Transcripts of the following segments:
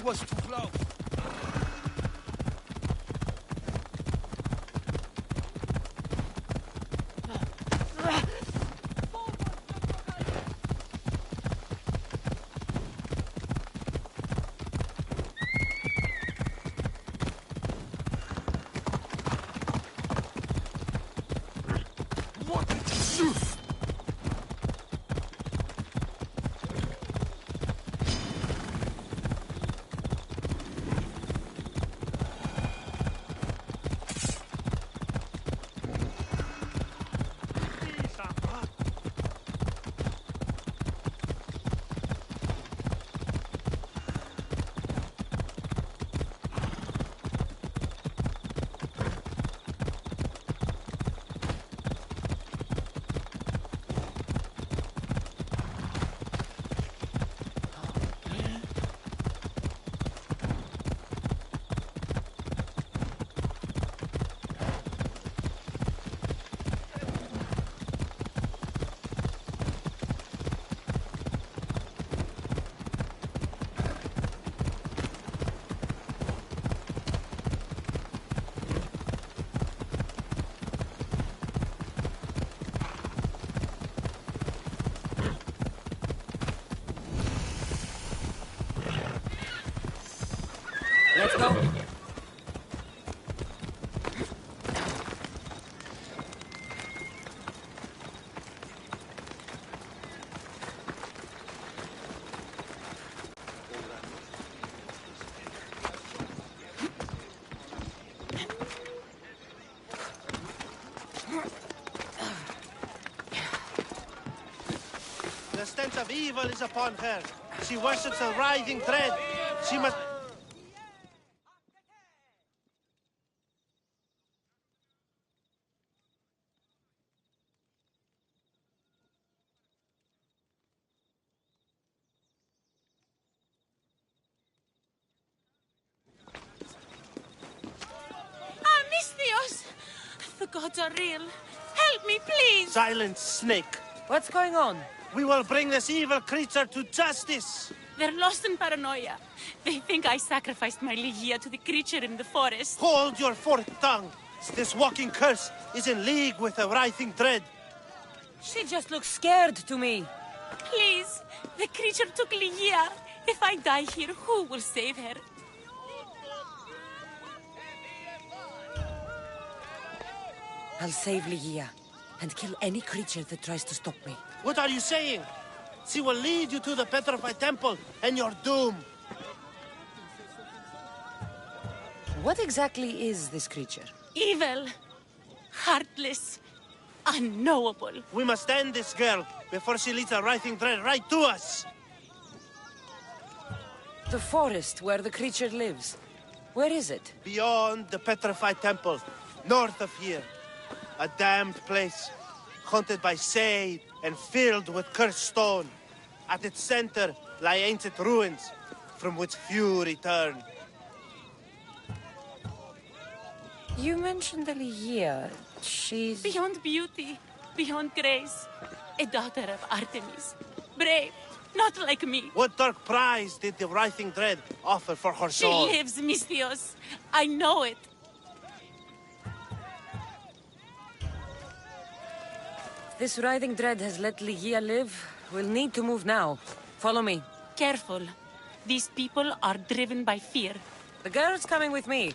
That was too close. What? The stench of evil is upon her. She worships a writhing thread. She must... Ah, Misthios! The gods are real. Help me, please! Silence, snake. What's going on? We will bring this evil creature to justice. They're lost in paranoia. They think I sacrificed my Ligia to the creature in the forest. Hold your forked tongue. This walking curse is in league with a writhing thread. She just looks scared to me. Please, the creature took Ligia. If I die here, who will save her? I'll save Ligia and kill any creature that tries to stop me. What are you saying? She will lead you to the petrified temple and your doom. What exactly is this creature? Evil, heartless, unknowable. We must end this girl before she leads a writhing thread right to us. The forest where the creature lives. Where is it? Beyond the petrified temple, north of here. A damned place, haunted by shade and filled with cursed stone. At its center lie ancient ruins, from which few return. You mentioned the Ligia. She's... Beyond beauty, beyond grace. A daughter of Artemis. Brave, not like me. What dark prize did the writhing thread offer for her She soul? lives, Misthios. I know it. This writhing dread has let Ligia live. We'll need to move now. Follow me. Careful. These people are driven by fear. The girl's coming with me.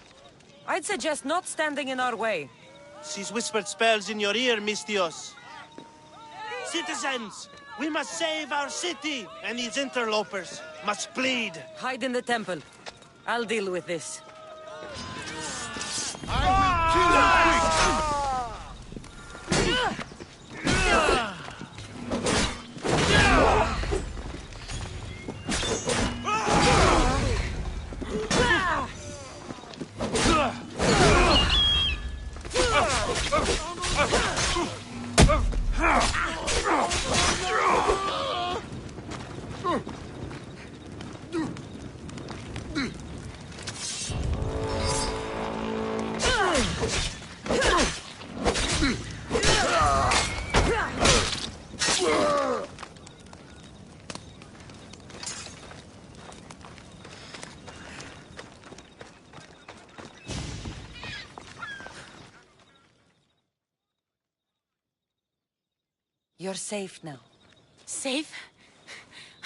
I'd suggest not standing in our way. She's whispered spells in your ear, Misthios. Citizens, we must save our city, and these interlopers must bleed. Hide in the temple. I'll deal with this. I will kill him quick! You're safe now. Safe?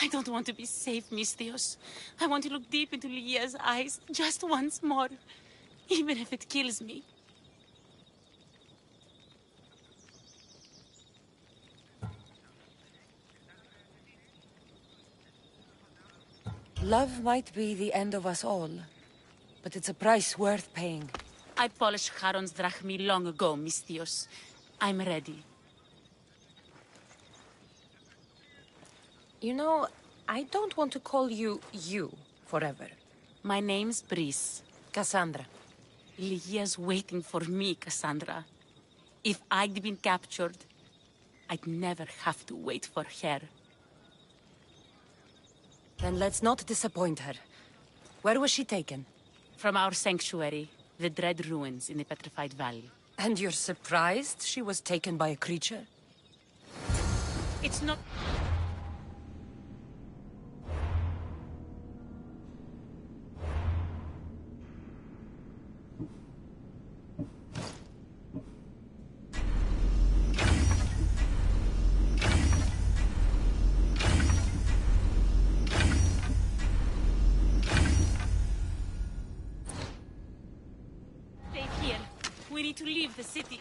I don't want to be safe, Misthios. I want to look deep into Ligia's eyes just once more, even if it kills me. Love might be the end of us all, but it's a price worth paying. I polished Charon's drachmi long ago, Misthios. I'm ready. You know, I don't want to call you forever. My name's Brice. Cassandra. Ligia's waiting for me, Cassandra. If I'd been captured, I'd never have to wait for her. Then let's not disappoint her. Where was she taken? From our sanctuary, the Dread Ruins in the Petrified Valley. And you're surprised she was taken by a creature? It's not... We need to leave the city.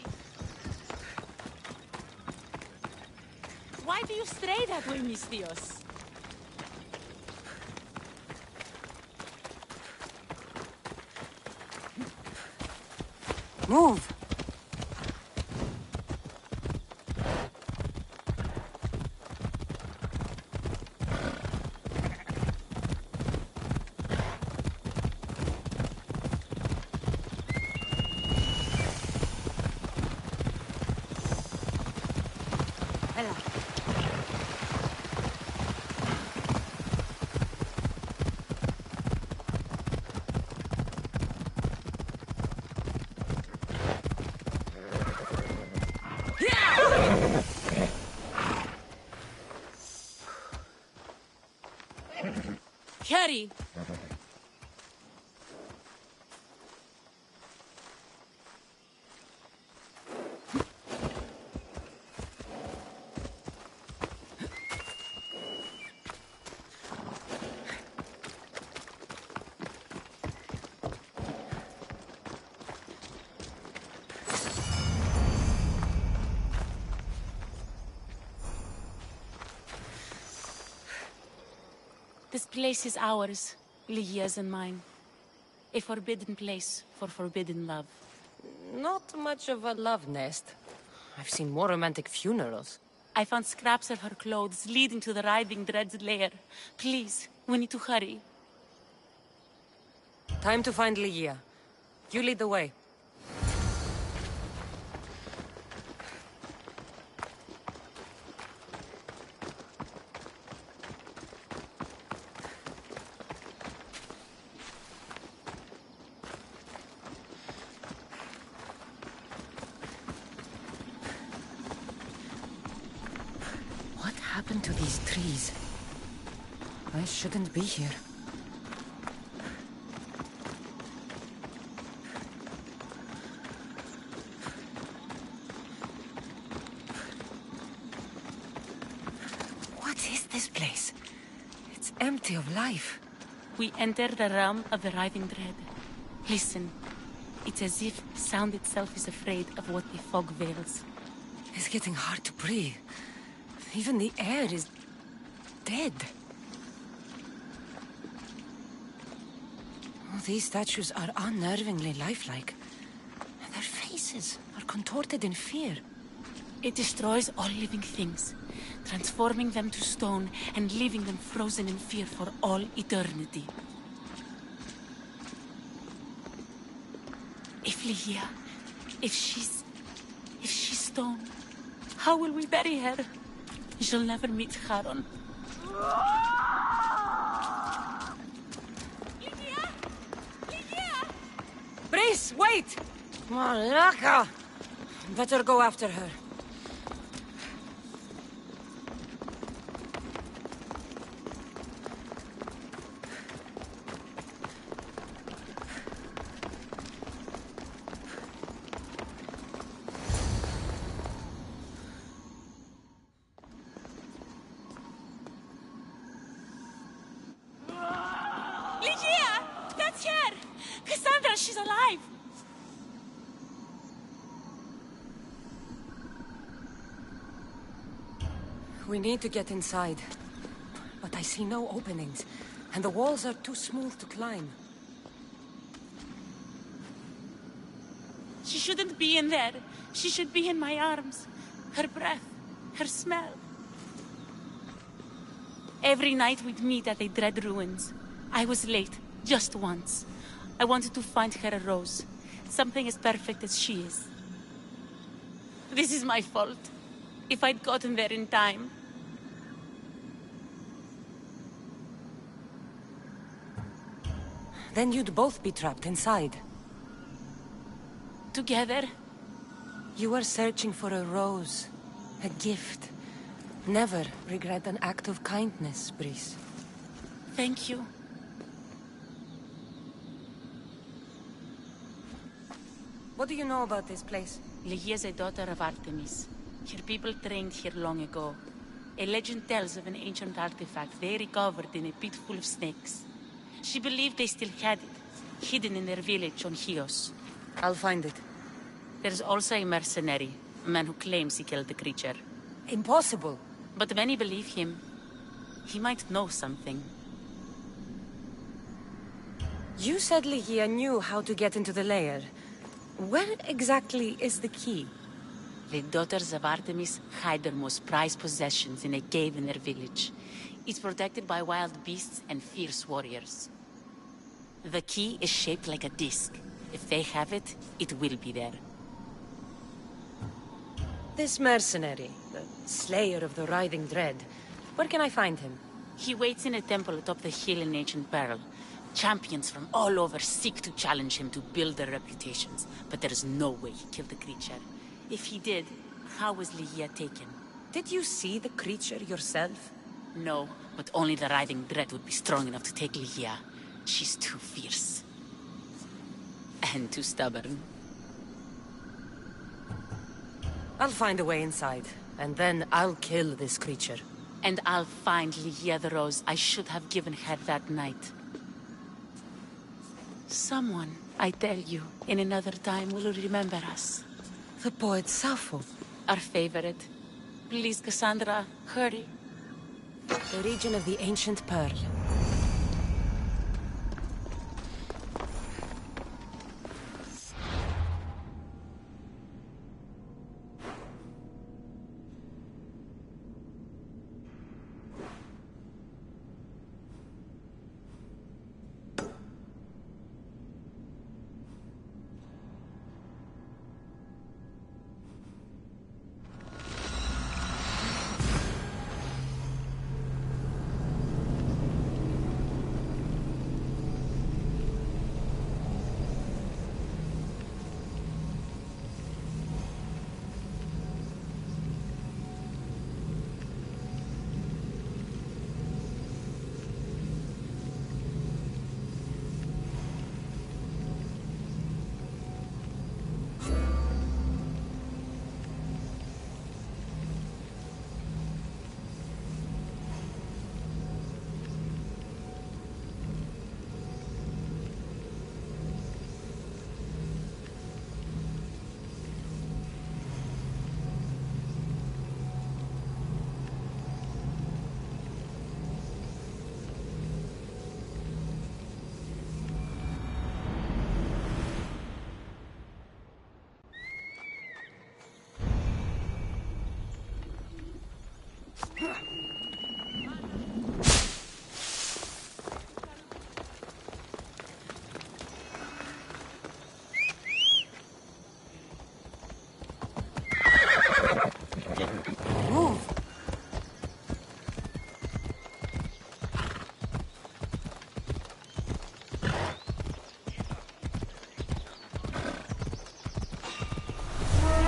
Why do you stray that way, Misthios? Move! Hela. Carrie! This place is ours, Lygia's and mine. A forbidden place for forbidden love. Not much of a love nest. I've seen more romantic funerals. I found scraps of her clothes leading to the writhing dread's lair. Please, we need to hurry. Time to find Lygia. You lead the way. What happened to these trees? I shouldn't be here. What is this place? It's empty of life. We enter the realm of the writhing dread. Listen. It's as if sound itself is afraid of what the fog veils. It's getting hard to breathe. Even the air is dead. Oh, these statues are unnervingly lifelike. Their faces are contorted in fear. It destroys all living things, transforming them to stone and leaving them frozen in fear for all eternity. If Lygia, if she's stone, how will we bury her? She'll never meet Charon. Lygia! Lygia! Brice, wait! Malaka! Better go after her. Lygia! That's her! Cassandra, she's alive! We need to get inside. But I see no openings, and the walls are too smooth to climb. She shouldn't be in there. She should be in my arms. Her breath, her smell. Every night we'd meet at the Dread Ruins. I was late, just once. I wanted to find her a rose. Something as perfect as she is. This is my fault. If I'd gotten there in time. Then you'd both be trapped inside. Together? You were searching for a rose, a gift. Never regret an act of kindness, Brice. Thank you. What do you know about this place? Lygia is a daughter of Artemis. Her people trained here long ago. A legend tells of an ancient artifact they recovered in a pit full of snakes. She believed they still had it, hidden in their village on Chios. I'll find it. There's also a mercenary, a man who claims he killed the creature. Impossible. But many believe him. He might know something. You said Lygia knew how to get into the lair. Where exactly is the key? The daughters of Artemis hide their most prized possessions in a cave in their village. It's protected by wild beasts and fierce warriors. The key is shaped like a disc. If they have it, it will be there. This mercenary, the slayer of the writhing dread, where can I find him? He waits in a temple atop the hill in ancient peril. Champions from all over seek to challenge him to build their reputations, but there is no way he killed the creature. If he did, how was Ligia taken? Did you see the creature yourself? No, but only the writhing dread would be strong enough to take Ligia. She's too fierce. And too stubborn. I'll find a way inside, and then I'll kill this creature. And I'll find Ligia the rose I should have given her that night. Someone, I tell you, in another time will remember us. The poet Sappho. Our favorite. Please, Cassandra, hurry. The region of the ancient pearl.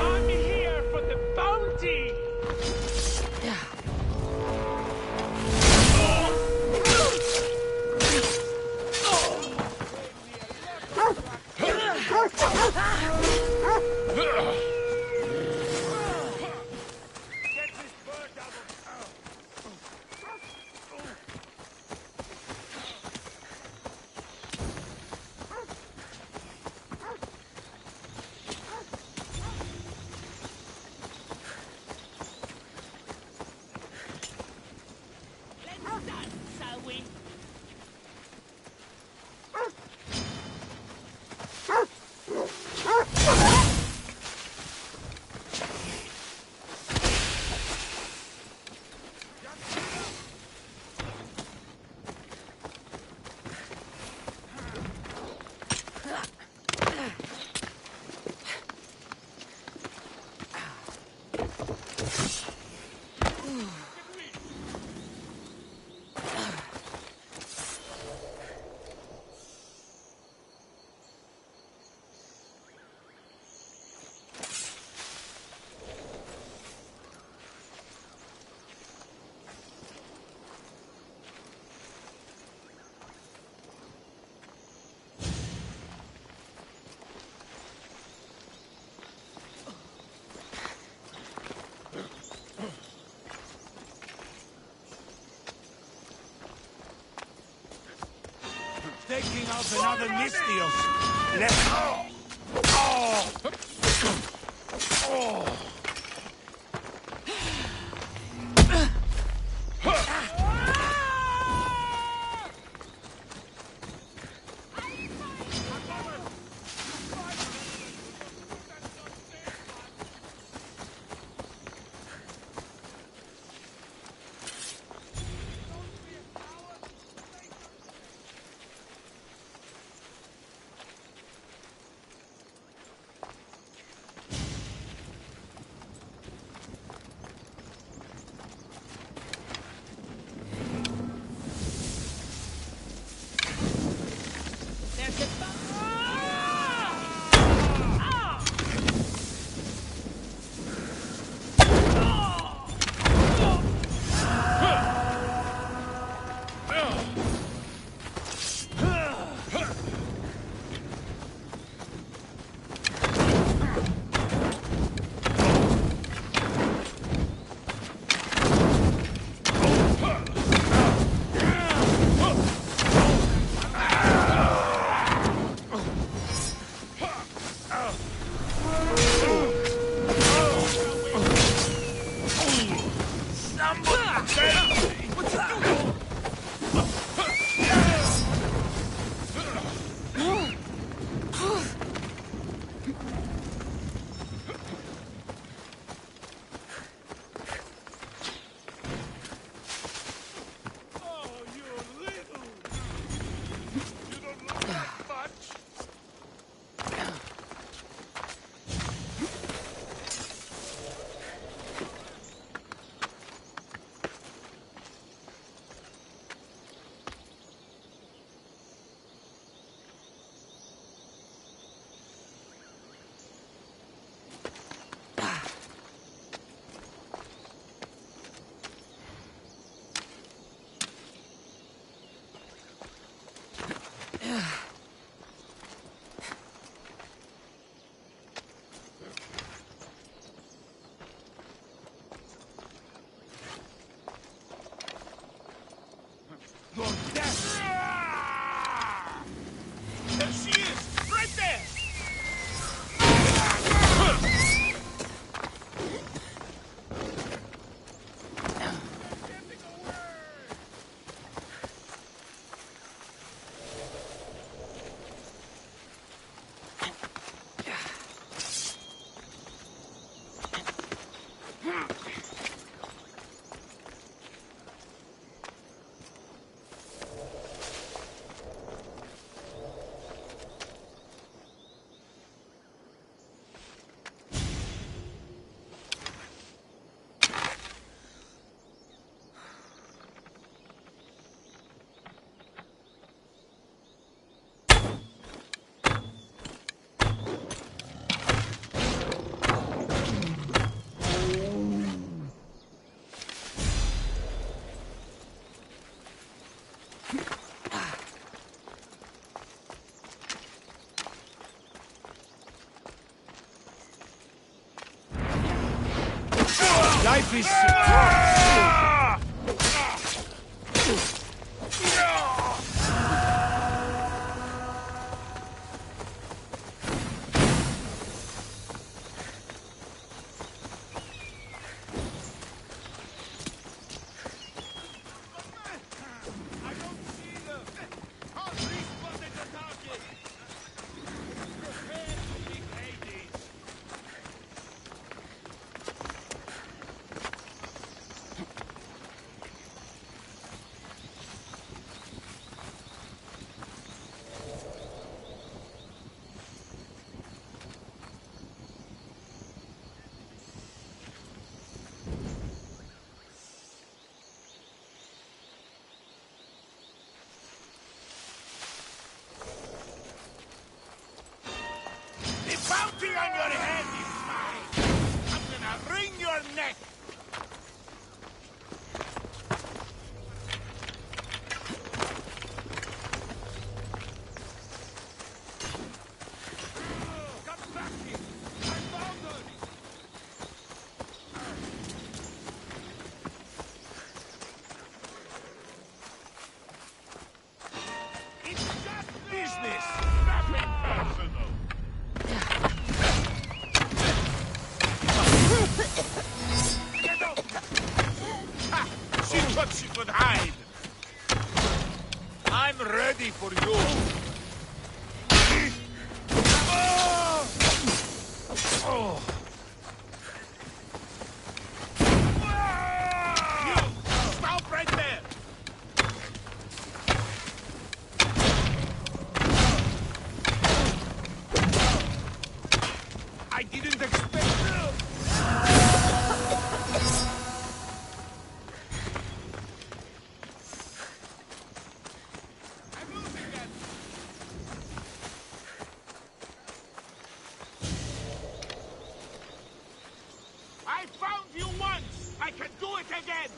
I'm here for the bounty! Taking out another Mystios. Let's go. Oh. Oh. Life is... Bounty on your head is mine! I'm gonna wring your neck! Come back here! I found her! It's just business! Nothing personal! Get up! Ha! She thought she could hide! I'm ready for you! Oh! You! Stop right there! I didn't expect... I found you once! I can do it again!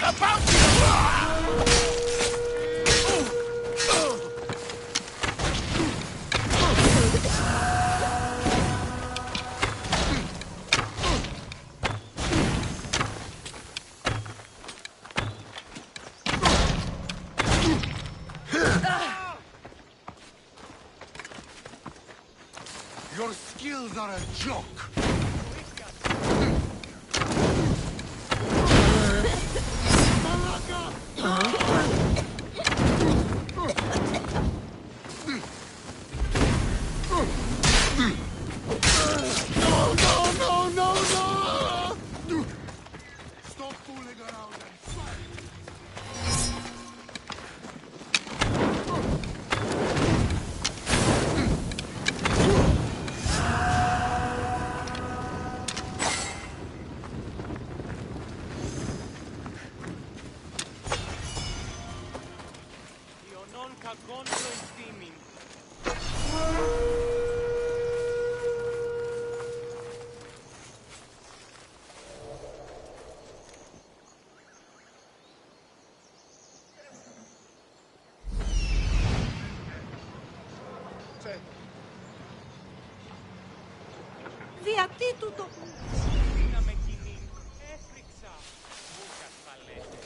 About you! Your skills are a joke. No! Stop fooling around and fight! Io non cagono in steaming. Via ti tutto. Una mezzinin. E frixa. Buca spallette.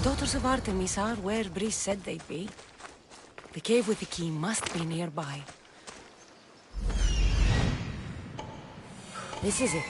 Daughters of Artemis are where Brice said they'd be. The cave with the key must be nearby. This is it.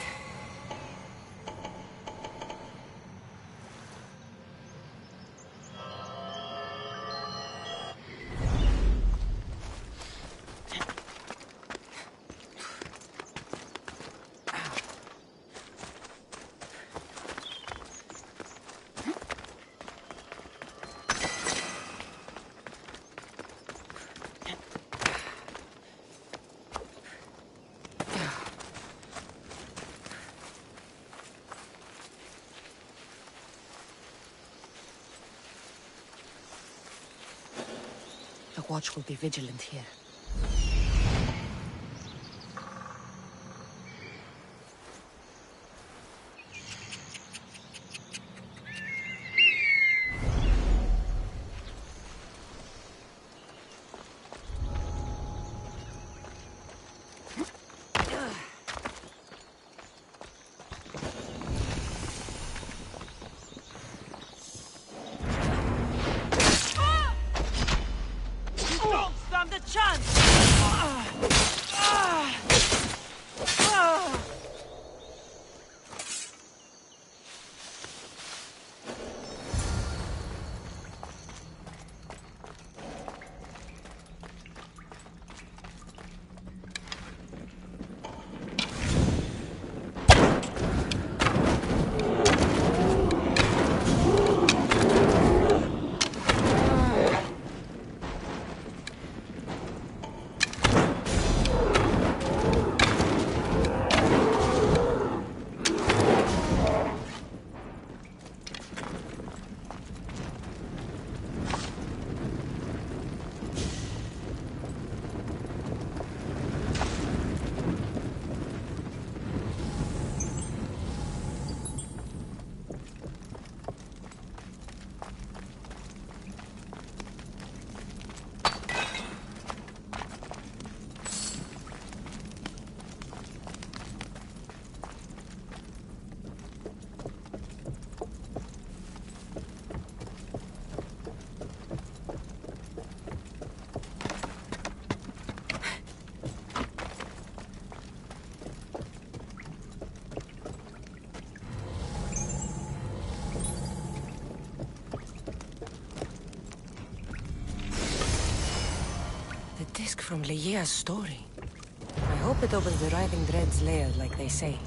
The watch will be vigilant here. Don't stand a chance! The disc from Liea's story. I hope it opens the Writhing Dread's lair like they say.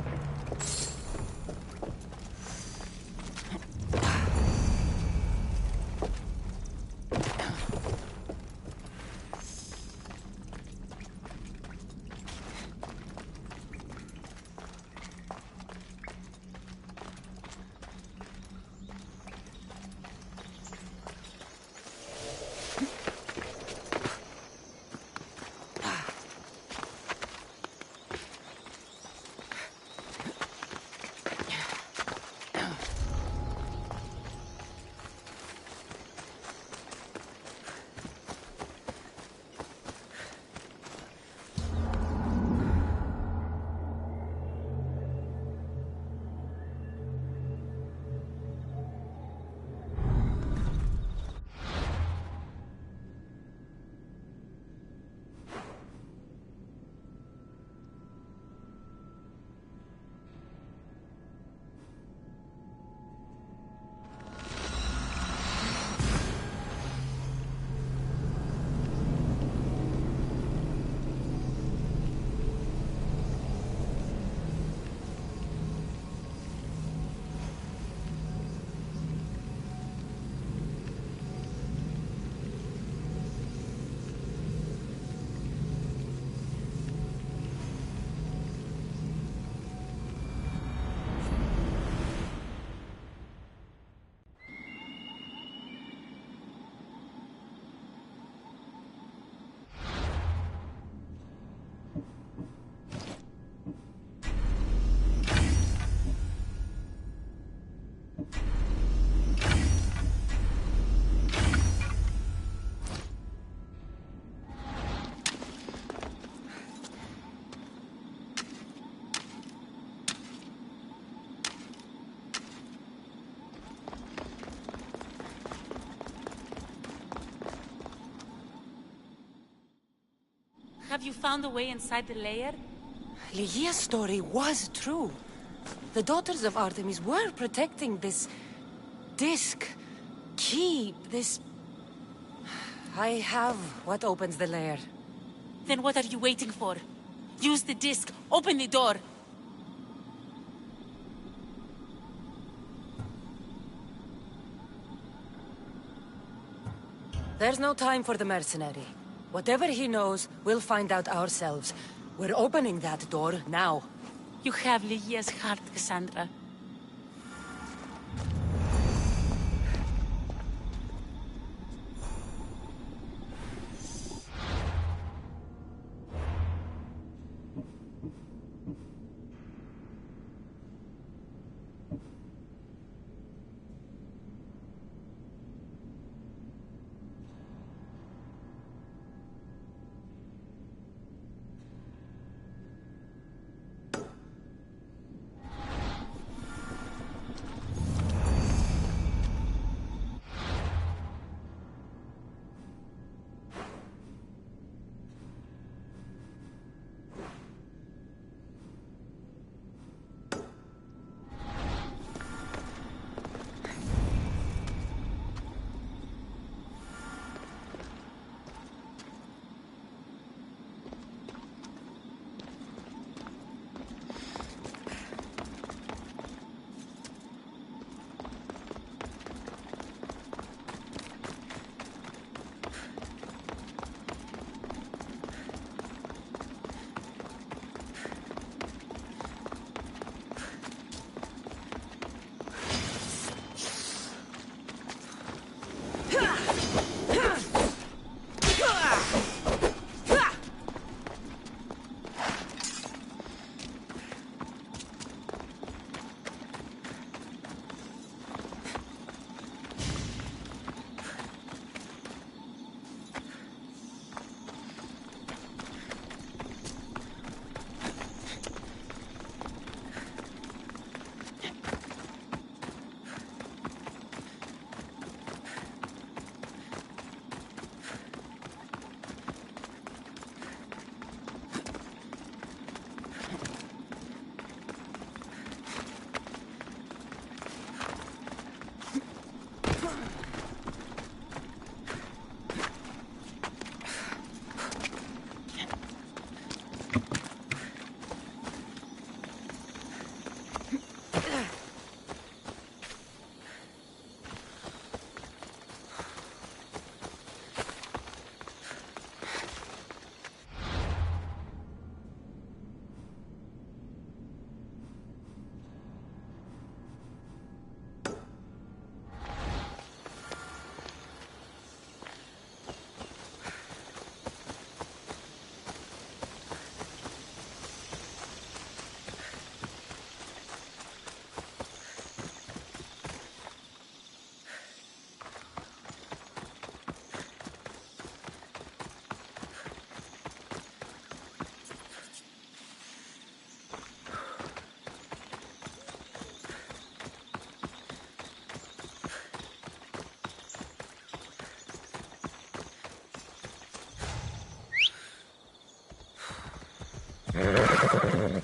Have you found a way inside the lair? Lygia's story was true. The daughters of Artemis were protecting this disc, key, this... I have what opens the lair. Then what are you waiting for? Use the disc. Open the door. There's no time for the mercenary. Whatever he knows, we'll find out ourselves. We're opening that door now. You have Lygia's heart, Cassandra.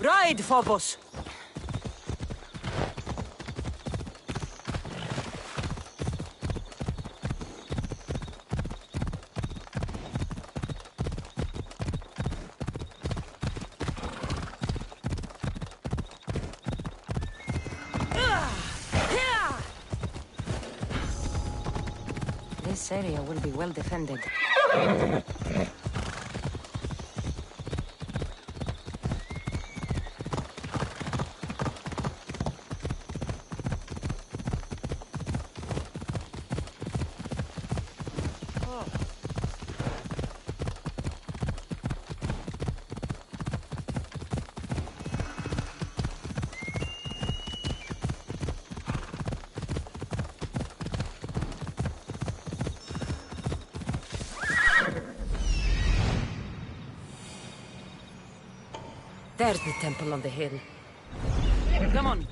Ride, Phobos! This area will be well defended. There's the temple on the hill. Come on.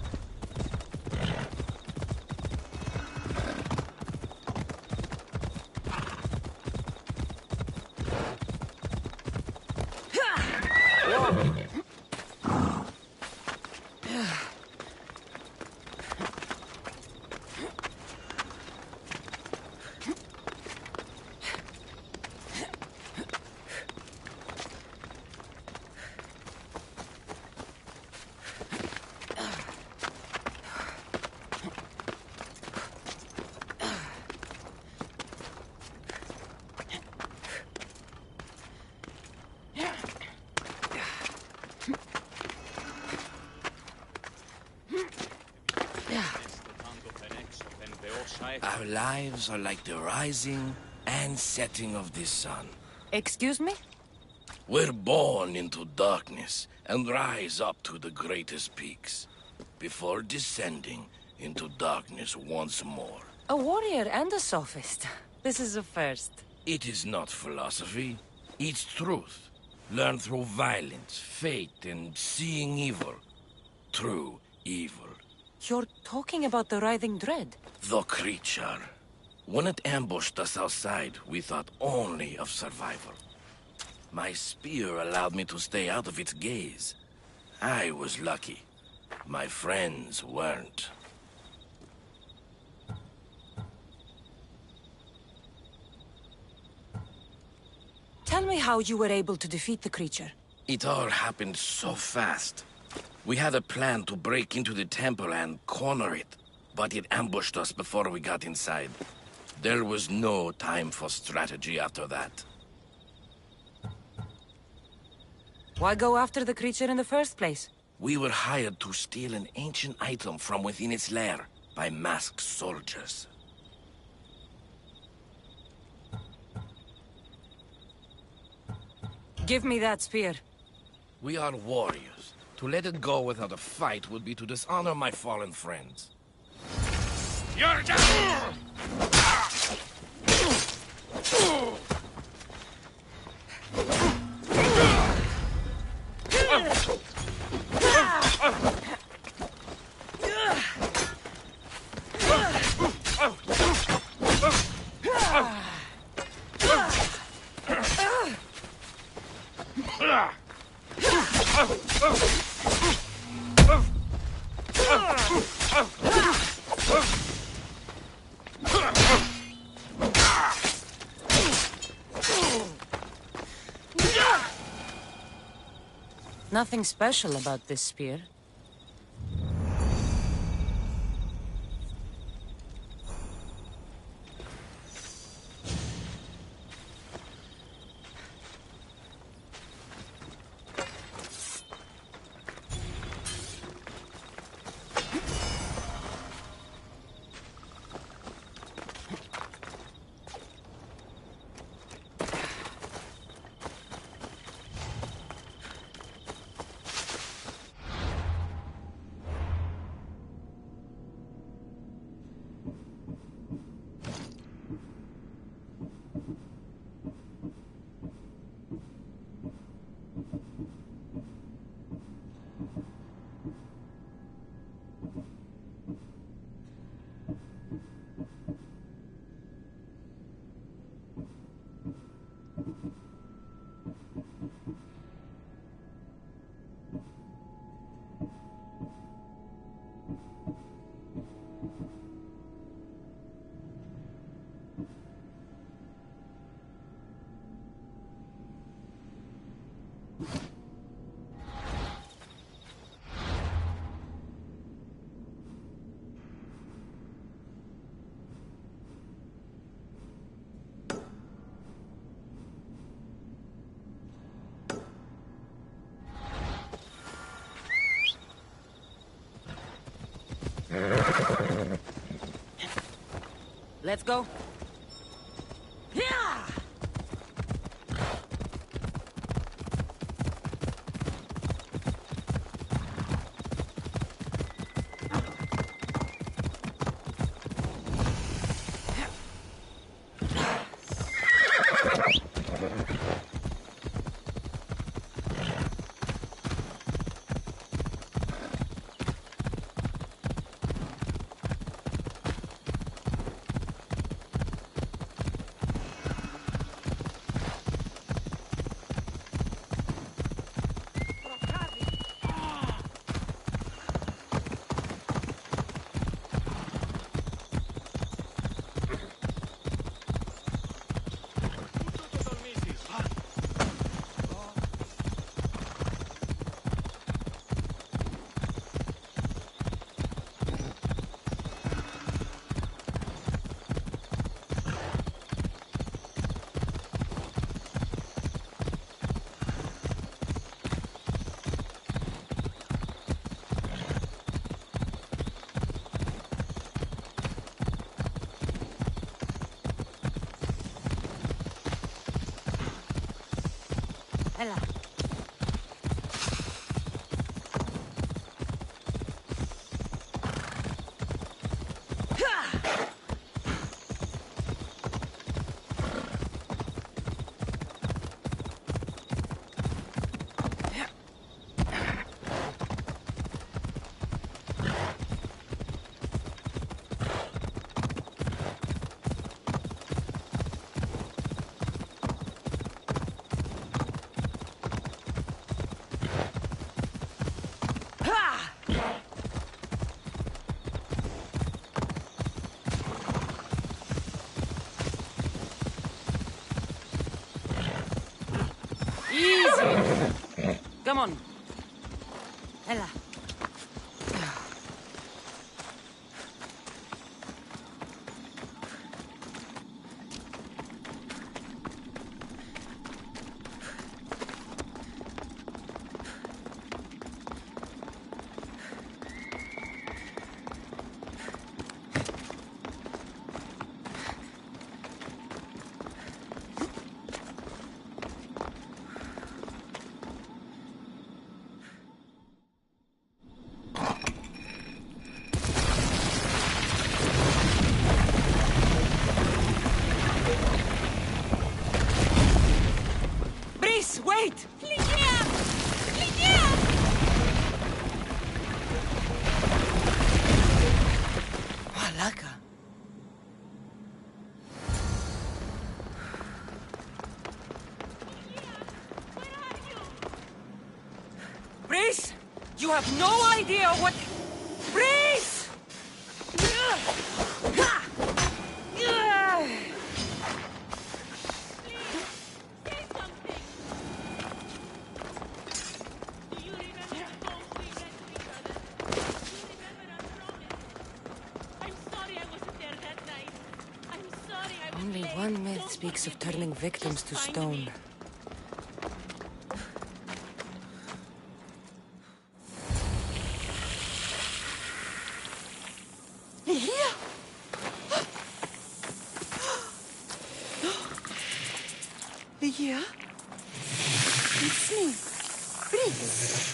Our lives are like the rising and setting of the sun. Excuse me? We're born into darkness and rise up to the greatest peaks, before descending into darkness once more. A warrior and a sophist. This is a first. It is not philosophy, it's truth. Learned through violence, fate, and seeing evil. True evil. You're talking about the writhing dread. The creature. When it ambushed us outside, we thought only of survival. My spear allowed me to stay out of its gaze. I was lucky. My friends weren't. Tell me how you were able to defeat the creature. It all happened so fast. We had a plan to break into the temple and corner it, but it ambushed us before we got inside. There was no time for strategy after that. Why go after the creature in the first place? We were hired to steal an ancient item from within its lair by masked soldiers. Give me that spear. We are warriors. To let it go without a fight would be to dishonor my fallen friends. You're down! Nothing special about this spear. Let's go. Yeah! Hela. Come on. Hela. Wait! Ligia! Ligia! Malaka. Brace! You have no idea what... Brace! Only one myth speaks of turning victims to stone. Ligia? It's me. Please.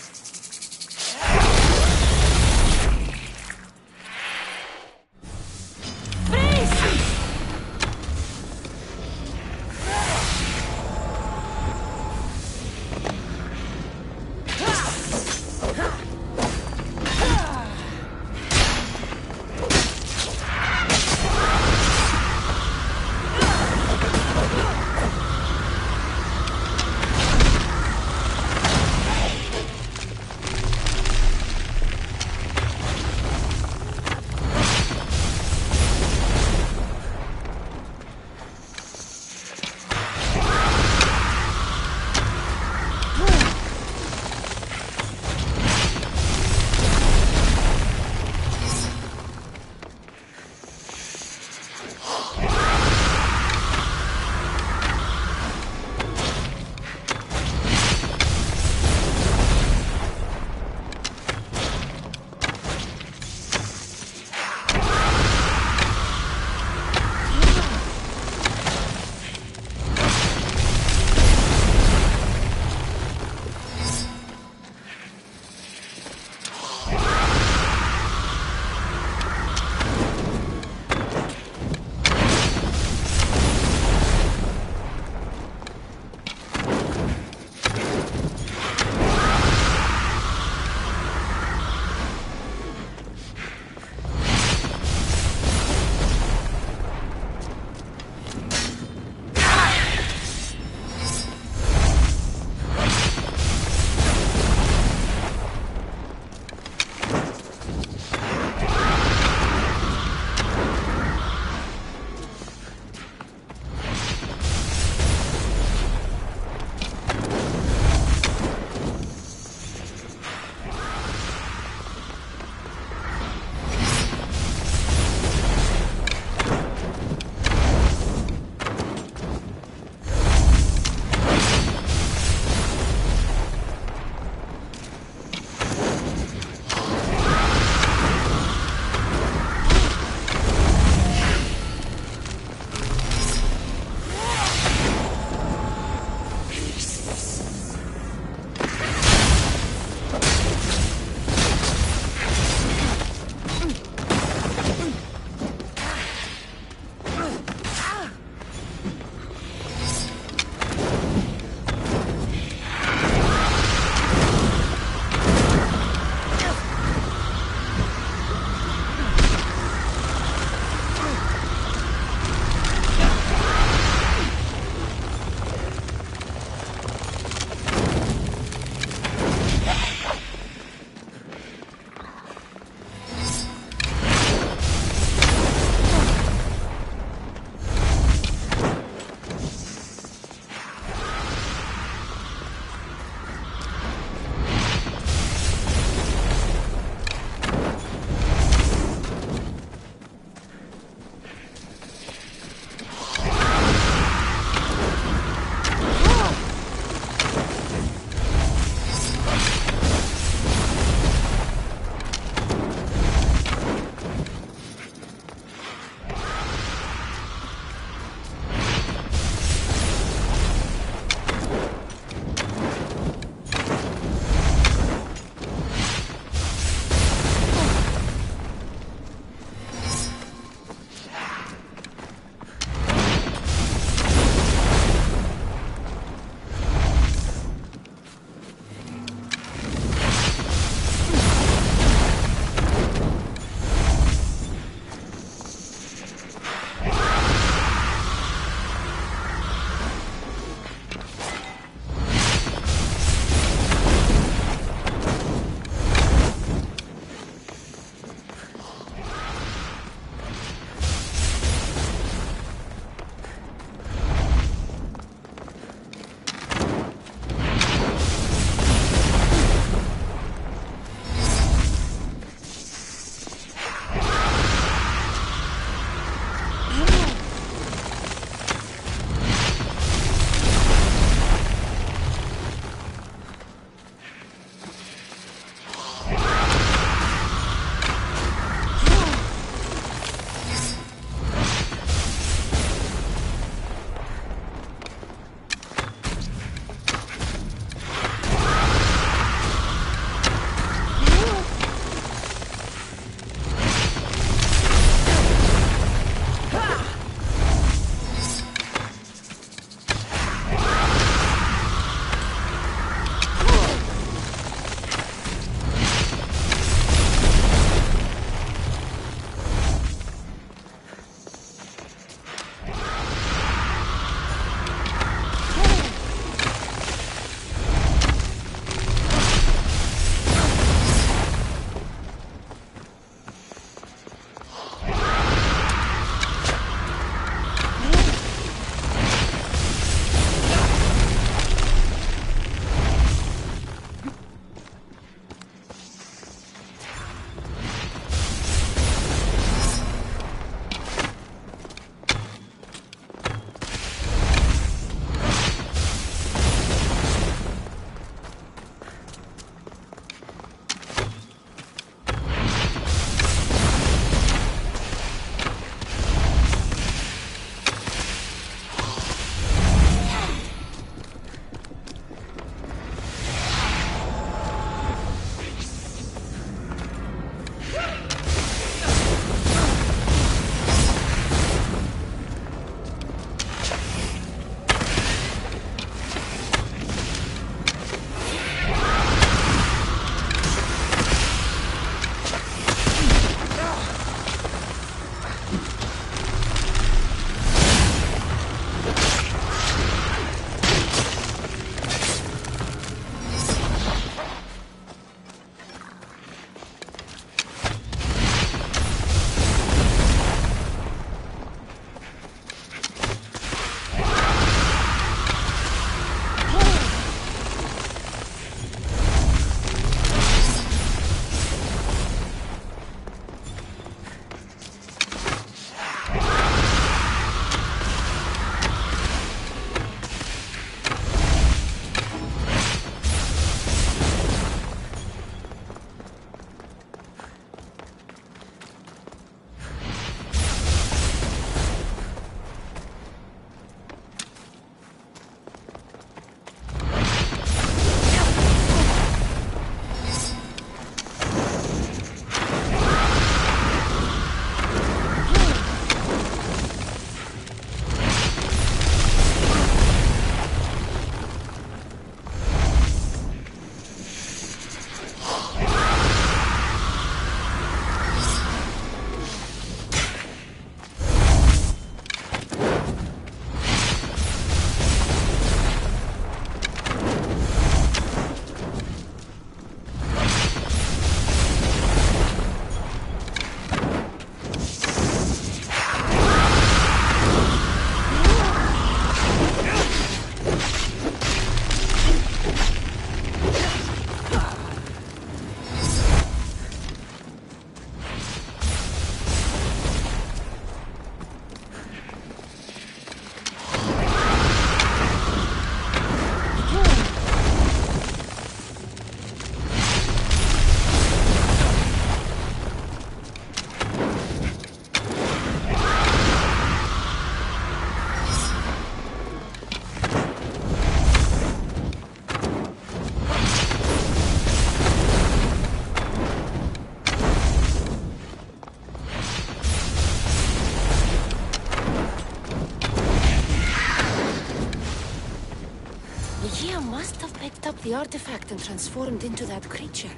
The Yea must have picked up the artifact and transformed into that creature.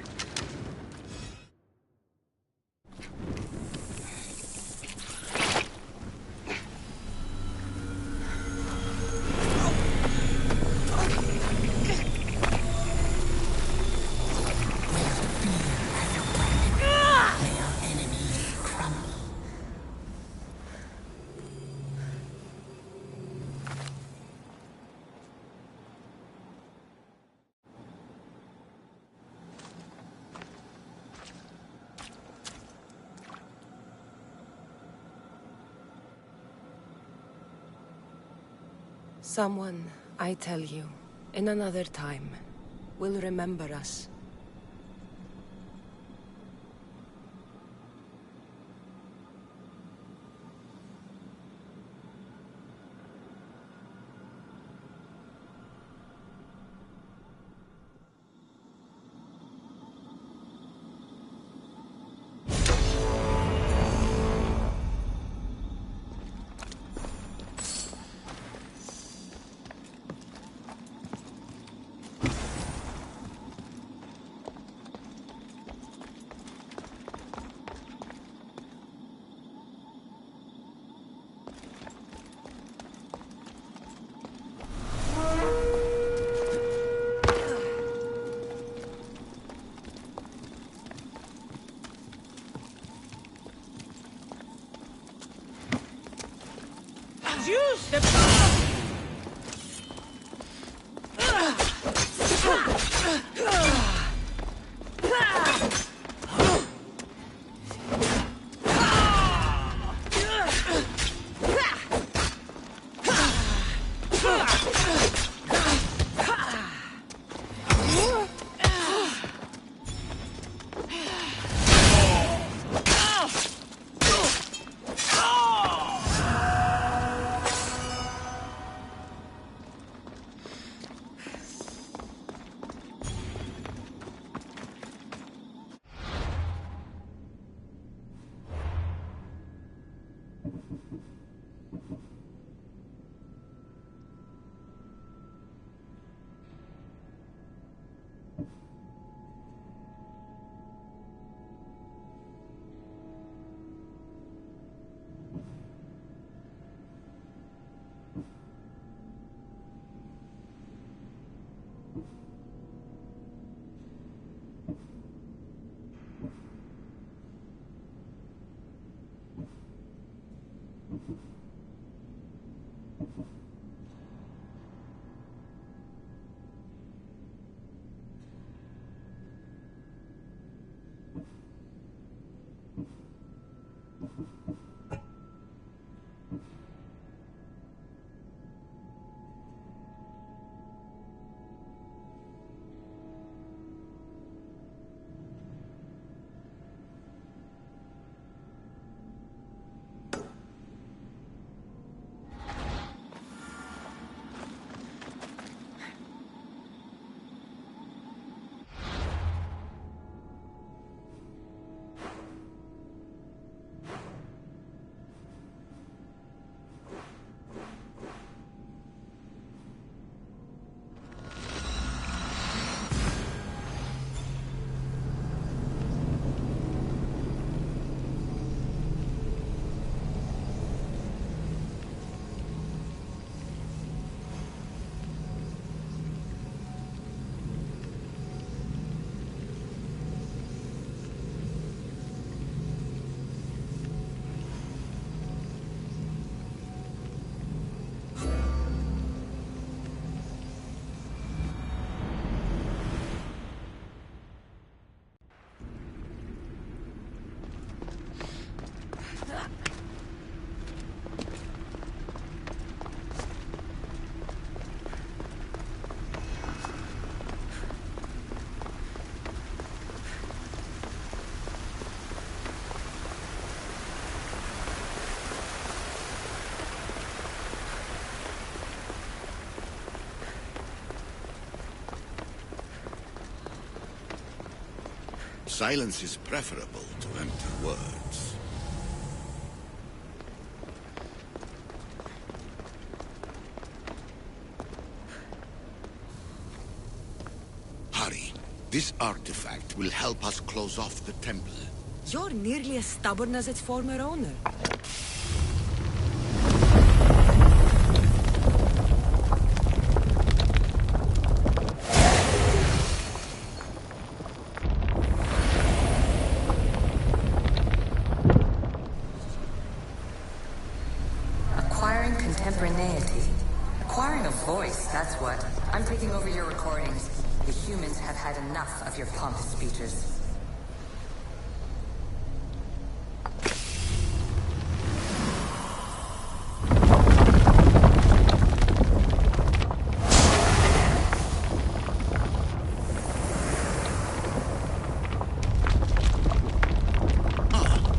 Someone, I tell you, in another time, will remember us. Silence is preferable to empty words. This artifact will help us close off the temple. You're nearly as stubborn as its former owner. Acquiring contemporaneity. Acquiring a voice, that's what. I'm taking over your recordings. The humans have had enough of your pompous speeches.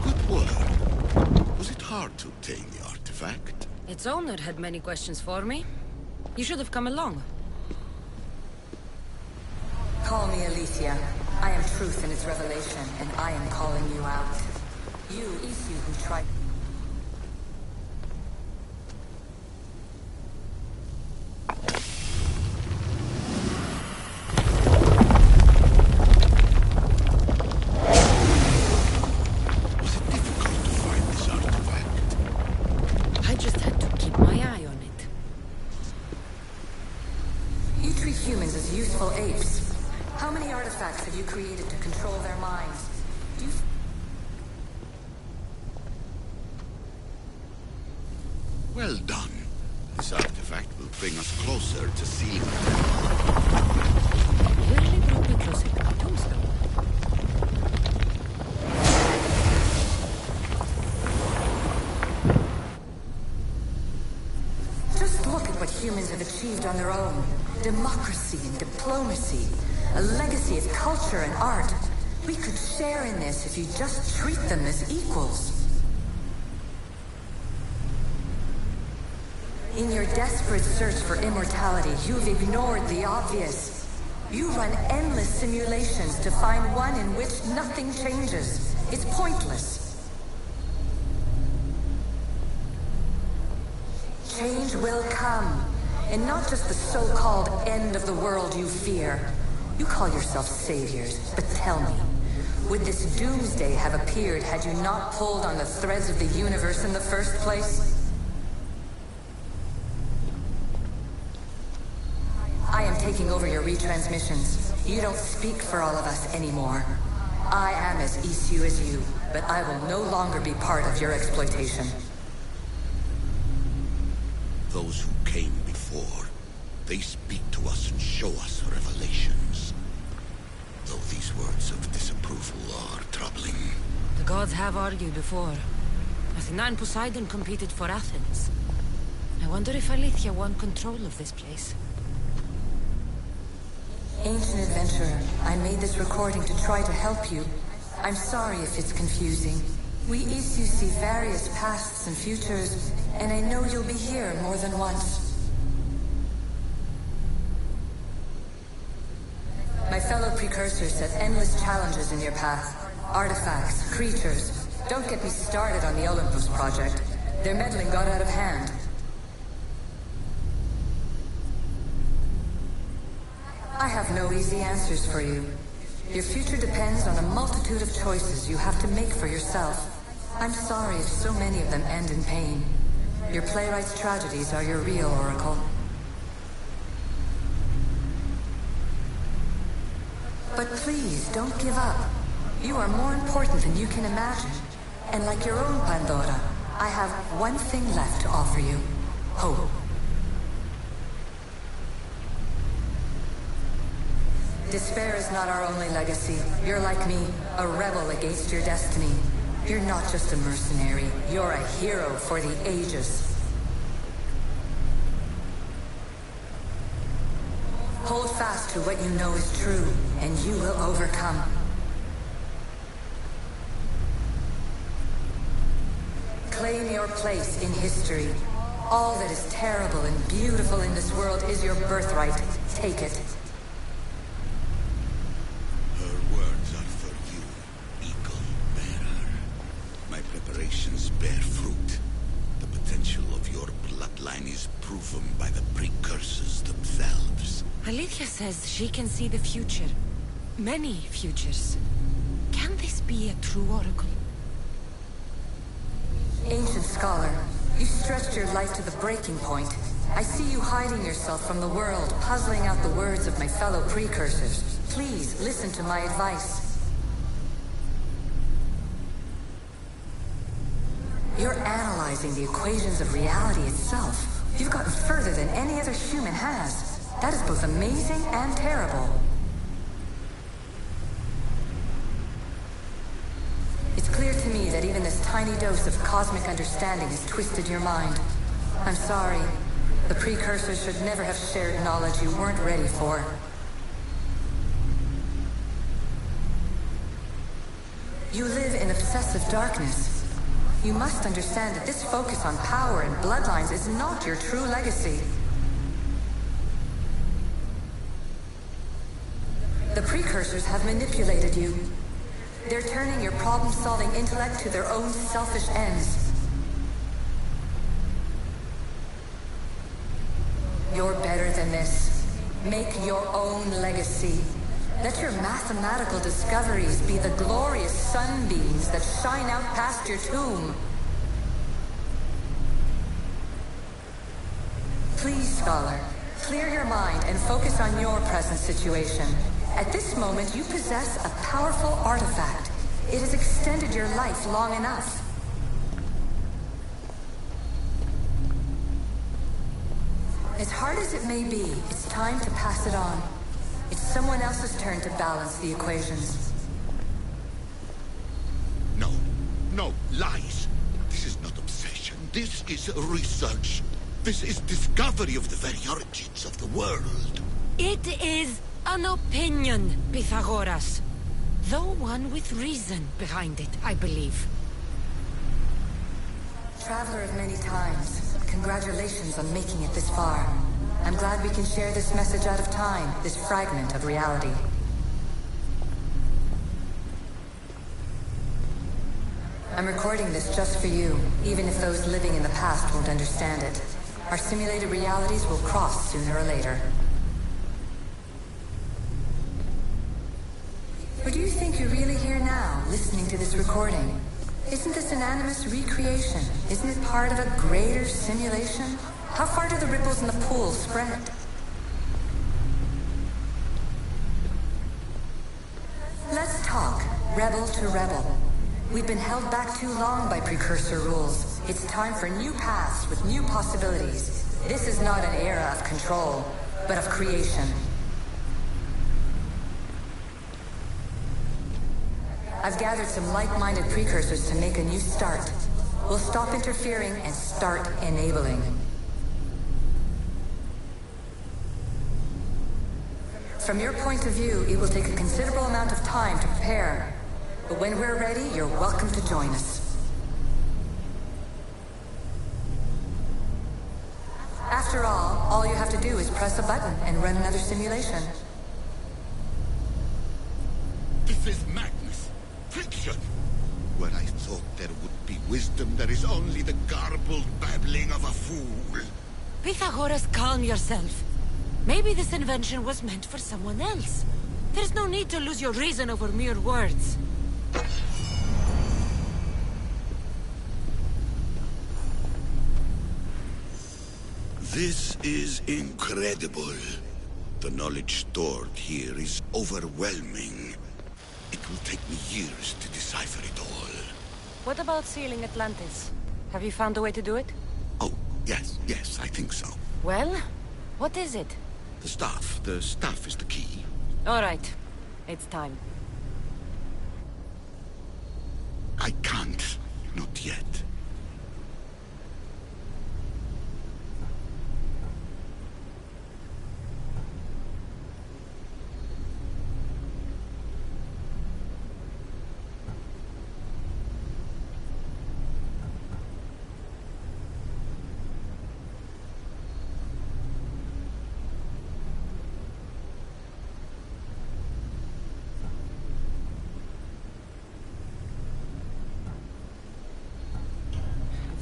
Good work. Was it hard to obtain the artifact? Its owner had many questions for me. You should have come along. Call me Alicia. I am truth in its revelation, and I am calling you out. You, Isu, who tried... Was it difficult to find this artifact? I just had to keep my eye on it. You treat humans as useful apes. How many artifacts have you created to control their minds? Do you... Well done. This artifact will bring us closer to sealing the You really brought me closer to the tombstone. Just look at what humans have achieved on their own. Democracy and diplomacy. A legacy of culture and art. We could share in this if you just treat them as equals. In your desperate search for immortality, you've ignored the obvious. You run endless simulations to find one in which nothing changes. It's pointless. Change will come, and not just the so-called end of the world you fear. You call yourself saviors, but tell me, would this doomsday have appeared had you not pulled on the threads of the universe in the first place? I am taking over your retransmissions. You don't speak for all of us anymore. I am as Isu as you, but I will no longer be part of your exploitation. Those who came before, they speak to us and show us revelations. Though these words of disapproval are troubling. The gods have argued before. Athena and Poseidon competed for Athens. I wonder if Aletheia won control of this place. Ancient adventurer, I made this recording to try to help you. I'm sorry if it's confusing. We Isu see various pasts and futures, and I know you'll be here more than once. My fellow precursors set endless challenges in your path. Artifacts, creatures. Don't get me started on the Olympus project. Their meddling got out of hand. I have no easy answers for you. Your future depends on a multitude of choices you have to make for yourself. I'm sorry if so many of them end in pain. Your playwright's tragedies are your real oracle. But please, don't give up. You are more important than you can imagine. And like your own Pandora, I have one thing left to offer you. Hope. Despair is not our only legacy. You're like me, a rebel against your destiny. You're not just a mercenary. You're a hero for the ages. Hold fast to what you know is true, and you will overcome. Claim your place in history. All that is terrible and beautiful in this world is your birthright. Take it. Her words are for you, Eagle Bearer. My preparations bear fruit. The potential of your bloodline is proven by the precursors themselves. Aletheia says she can see the future. many futures. Can this be a true oracle? Ancient scholar, you stretched your life to the breaking point. I see you hiding yourself from the world, puzzling out the words of my fellow precursors. Please, listen to my advice. You're analyzing the equations of reality itself. You've gotten further than any other human has. That is both amazing and terrible. It's clear to me that even this tiny dose of cosmic understanding has twisted your mind. I'm sorry. The precursors should never have shared knowledge you weren't ready for. You live in obsessive darkness. You must understand that this focus on power and bloodlines is not your true legacy. The precursors have manipulated you. They're turning your problem-solving intellect to their own selfish ends. You're better than this. Make your own legacy. Let your mathematical discoveries be the glorious sunbeams that shine out past your tomb. Please, scholar, clear your mind and focus on your present situation. At this moment, you possess a powerful artifact. It has extended your life long enough. As hard as it may be, it's time to pass it on. It's someone else's turn to balance the equations. No, no, lies. This is not obsession. This is research. This is discovery of the very origins of the world. It is an opinion, Pythagoras. Though one with reason behind it, I believe. Traveler of many times, congratulations on making it this far. I'm glad we can share this message out of time, this fragment of reality. I'm recording this just for you, even if those living in the past won't understand it. Our simulated realities will cross sooner or later. Or do you think you're really here now, listening to this recording? Isn't this an animus recreation? Isn't it part of a greater simulation? How far do the ripples in the pool spread? Let's talk, rebel to rebel. We've been held back too long by precursor rules. It's time for new paths with new possibilities. This is not an era of control, but of creation. I've gathered some like-minded precursors to make a new start. We'll stop interfering and start enabling. From your point of view, it will take a considerable amount of time to prepare. But when we're ready, you're welcome to join us. After all you have to do is press a button and run another simulation. This is madness. Fiction. Where I thought there would be wisdom, there is only the garbled babbling of a fool. Pythagoras, calm yourself. Maybe this invention was meant for someone else. There's no need to lose your reason over mere words. This is incredible. The knowledge stored here is overwhelming. It will take me years to decipher it all. What about sealing Atlantis? Have you found a way to do it? Oh, yes, I think so. Well, what is it? The staff is the key. All right, it's time. I can't, not yet.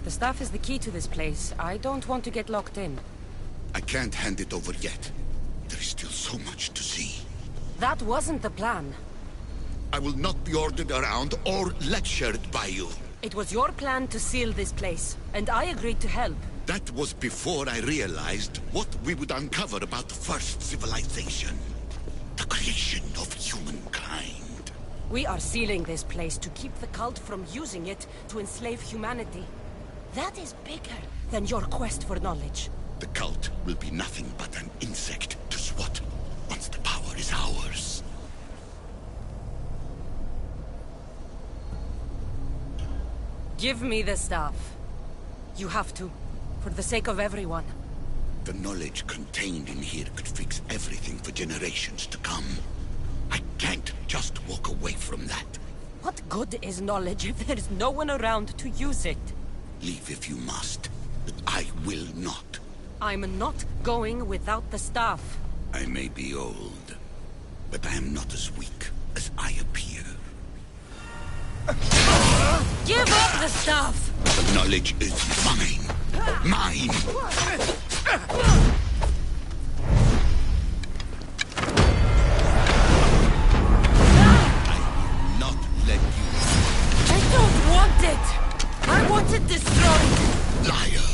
The staff is the key to this place. I don't want to get locked in. I can't hand it over yet. There is still so much to see. That wasn't the plan. I will not be ordered around or lectured by you. It was your plan to seal this place, and I agreed to help. That was before I realized what we would uncover about the first civilization. The creation of humankind. We are sealing this place to keep the cult from using it to enslave humanity. That is bigger than your quest for knowledge. The cult will be nothing but an insect to swat once the power is ours. Give me the staff. You have to, for the sake of everyone. The knowledge contained in here could fix everything for generations to come. I can't just walk away from that. What good is knowledge if there's no one around to use it? Leave if you must, but I will not. I'm not going without the staff. I may be old, but I am not as weak as I appear. Give up the staff! The knowledge is mine. Mine! I will not let you. I don't want it! I want it destroyed! Liar!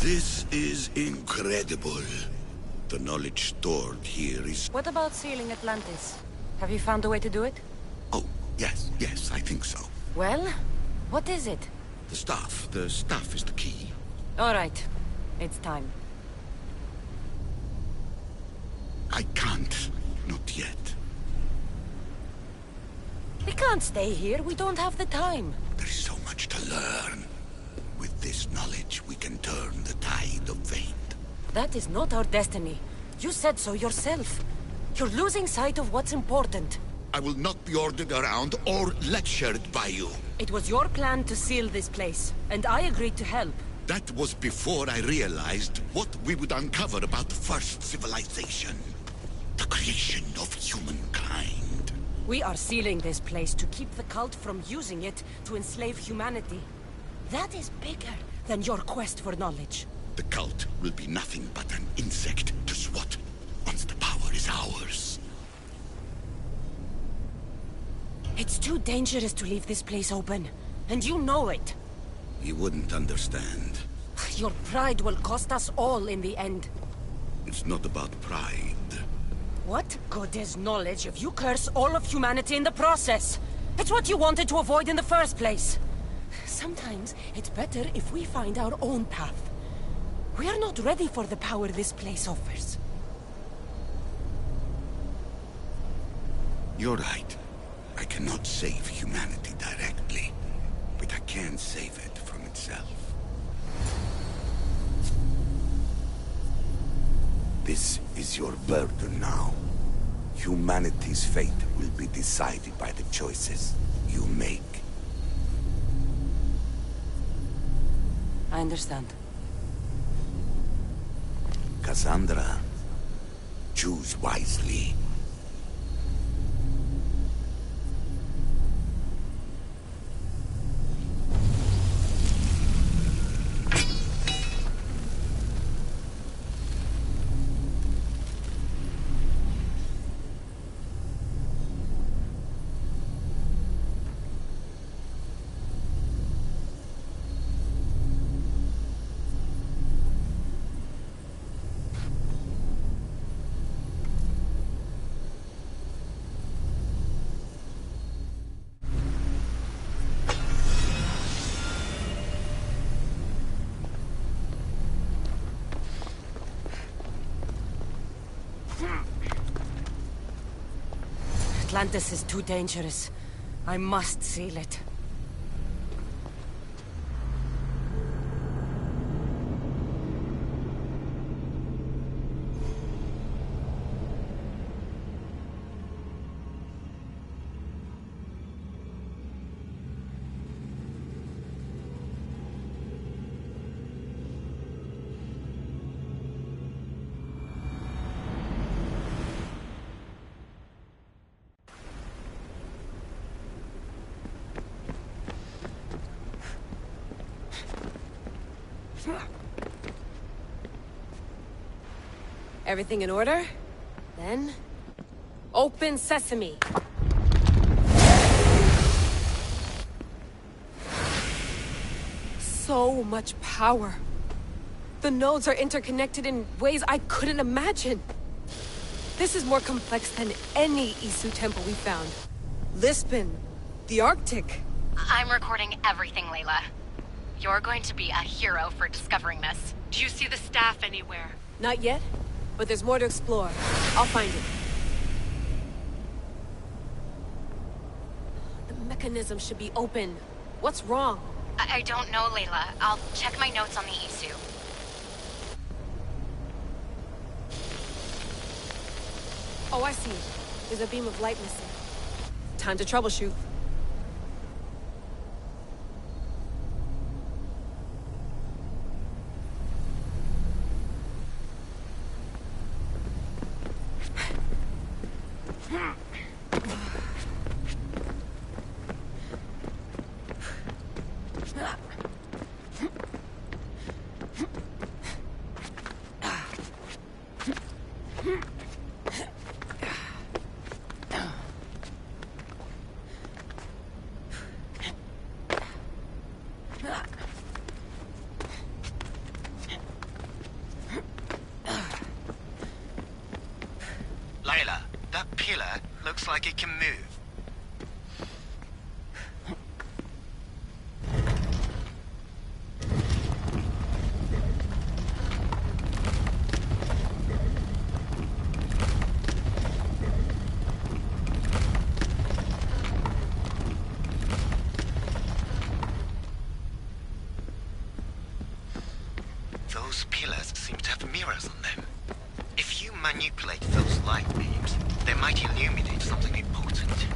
This is incredible. The knowledge stored here is... What about sealing Atlantis? Have you found a way to do it? Oh, yes, I think so. Well, what is it? The staff is the key. All right, it's time. I can't. Not yet. We can't stay here, we don't have the time. There is so much to learn. With this knowledge, we can turn the tide of fate. That is not our destiny. You said so yourself. You're losing sight of what's important. I will not be ordered around or lectured by you. It was your plan to seal this place, and I agreed to help. That was before I realized what we would uncover about the first civilization. The creation of humankind. We are sealing this place to keep the cult from using it to enslave humanity. That is bigger than your quest for knowledge. The cult will be nothing but an insect to swat once the power is ours. It's too dangerous to leave this place open, and you know it. You wouldn't understand. Your pride will cost us all in the end. It's not about pride. What good is knowledge if you curse all of humanity in the process? It's what you wanted to avoid in the first place. Sometimes it's better if we find our own path. We are not ready for the power this place offers. You're right. I cannot save humanity directly, but I can save it from itself. This is your burden now. Humanity's fate will be decided by the choices you make. I understand. Cassandra, choose wisely. Atlantis is too dangerous. I must seal it. Everything in order? Then... open sesame! So much power. The nodes are interconnected in ways I couldn't imagine. This is more complex than any Isu temple we found. Lisbon, the Arctic. I'm recording everything, Layla. You're going to be a hero for discovering this. Do you see the staff anywhere? Not yet, but there's more to explore. I'll find it. The mechanism should be open. What's wrong? I don't know, Layla. I'll check my notes on the Isu. Oh, I see. There's a beam of light missing. Time to troubleshoot. Layla, that pillar looks like it can move. Those pillars seem to have mirrors on them. If you manipulate those light beams, they might illuminate something important.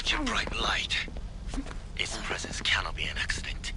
such a bright light. Its presence cannot be an accident.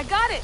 got it!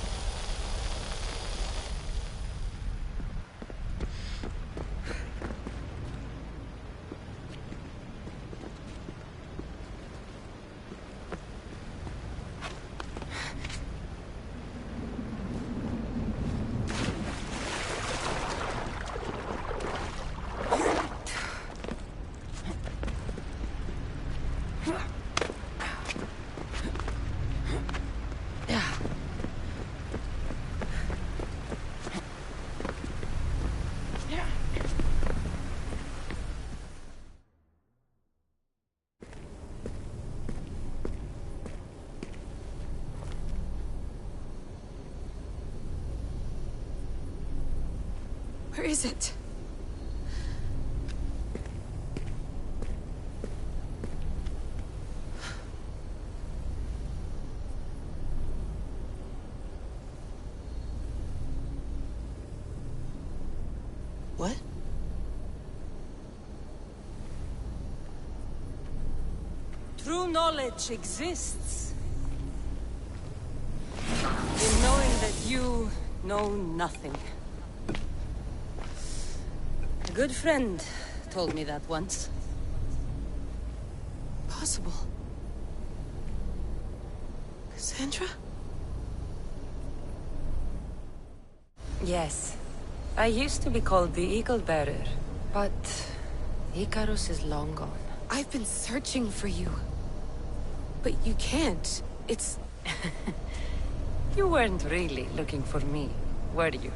Where is it? What? True knowledge exists. In knowing that you know nothing. A good friend told me that once. Possible. Cassandra? Yes. I used to be called the Eagle Bearer, but Icarus is long gone. I've been searching for you. But you can't. It's... You weren't really looking for me, were you?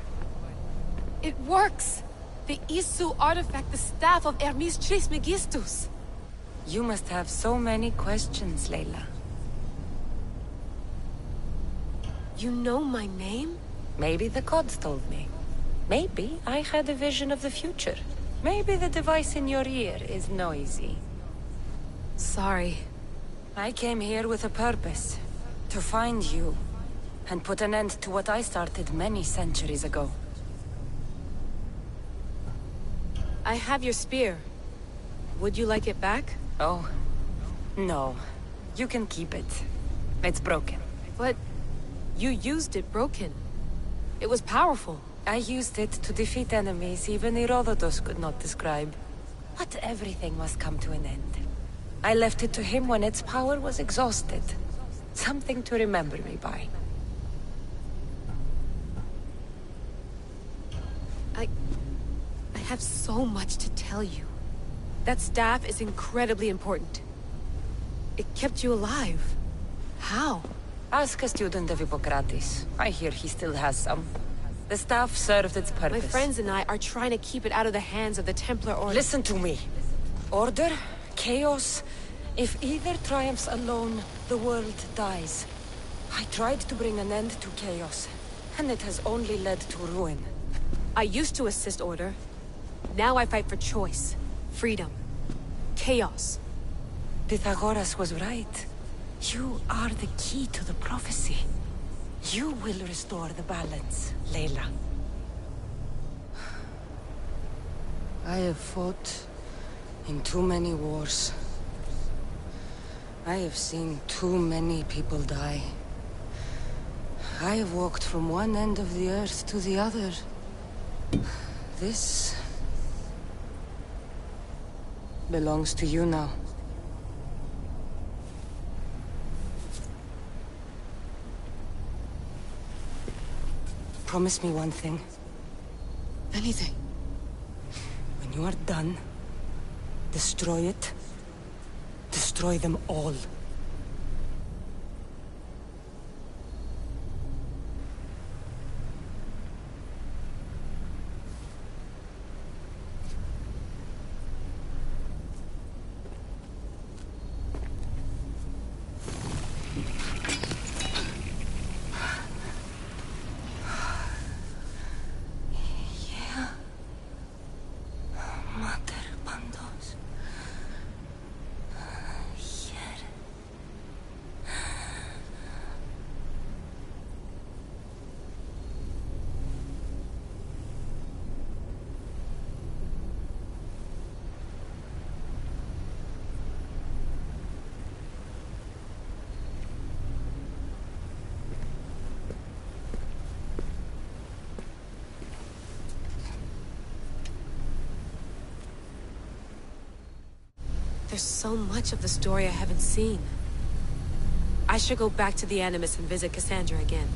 It works! The Isu artifact, the staff of Hermes Trismegistus. You must have so many questions, Layla. You know my name? Maybe the gods told me. Maybe I had a vision of the future. Maybe the device in your ear is noisy. Sorry. I came here with a purpose. To find you. And put an end to what I started many centuries ago. I have your spear. Would you like it back? Oh. No. You can keep it. It's broken. But... you used it broken. It was powerful. I used it to defeat enemies even Herodotus could not describe. But everything must come to an end. I left it to him when its power was exhausted. Something to remember me by. I have so much to tell you. That staff is incredibly important. It kept you alive. How? Ask a student of Hippocrates. I hear he still has some. The staff served its purpose. My friends and I are trying to keep it out of the hands of the Templar Order. Listen to me. Order, chaos. If either triumphs alone, the world dies. I tried to bring an end to chaos, and it has only led to ruin. I used to assist Order. Now I fight for choice, freedom, chaos. Pythagoras was right. You are the key to the prophecy. You will restore the balance, Layla. I have fought in too many wars. I have seen too many people die. I have walked from one end of the earth to the other. This belongs to you now. Promise me one thing. Anything. When you are done, destroy it. Destroy them all. There's so much of the story I haven't seen. I should go back to the Animus and visit Cassandra again.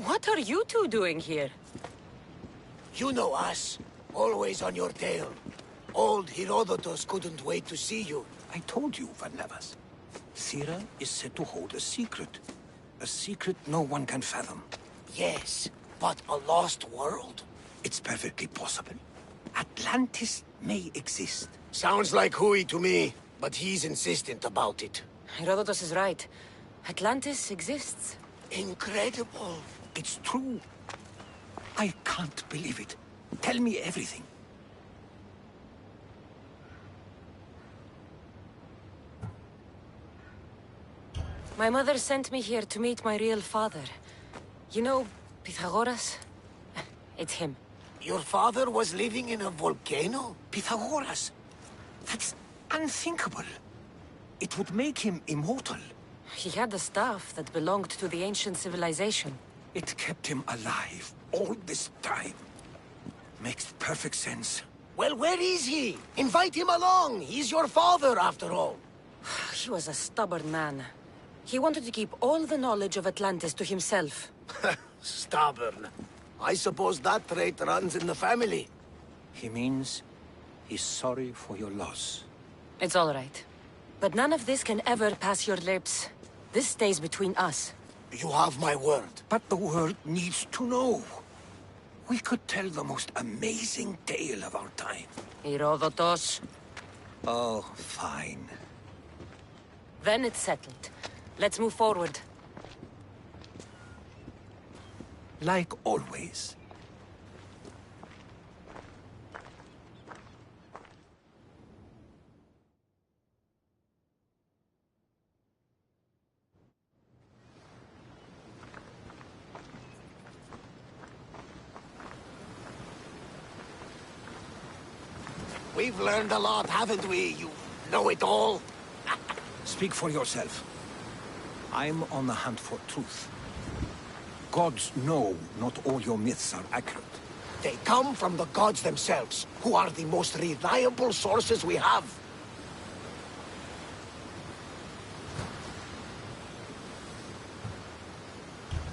What are you two doing here? You know us. Always on your tail. Old Herodotus couldn't wait to see you. I told you, Varnavas. Thera is said to hold a secret. A secret no one can fathom. Yes, but a lost world? It's perfectly possible. Atlantis may exist. Sounds like Hui to me, but he's insistent about it. Herodotus is right. Atlantis exists. Incredible. It's true. I can't believe it. Tell me everything. My mother sent me here to meet my real father. You know, Pythagoras? It's him. Your father was living in a volcano? Pythagoras? That's unthinkable. It would make him immortal. He had the staff that belonged to the ancient civilization. It kept him alive all this time. Makes perfect sense. Well, where is he? Invite him along. He's your father, after all. He was a stubborn man. He wanted to keep all the knowledge of Atlantis to himself. Stubborn. I suppose that trait runs in the family. He means he's sorry for your loss. It's all right. But none of this can ever pass your lips. This stays between us. You have my word. But the world needs to know. We could tell the most amazing tale of our time. Herodotus. Oh, fine. Then it's settled. Let's move forward. Like always. We've learned a lot, haven't we? You know-it-all. Speak for yourself. I'm on the hunt for truth. Gods know not all your myths are accurate. They come from the gods themselves, who are the most reliable sources we have.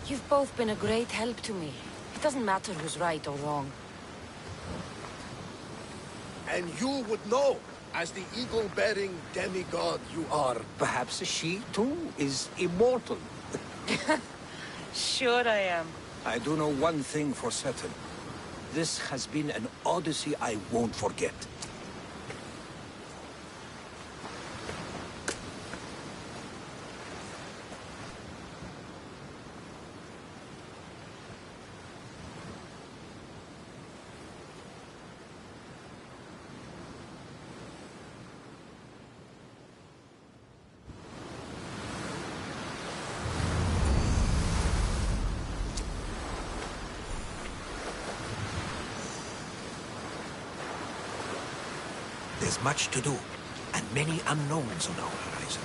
You've both been a great help to me. It doesn't matter who's right or wrong. And you would know, as the eagle-bearing demigod you are. Perhaps she, too, is immortal. Sure I am. I do know one thing for certain. This has been an odyssey I won't forget. There's much to do, and many unknowns on our horizon.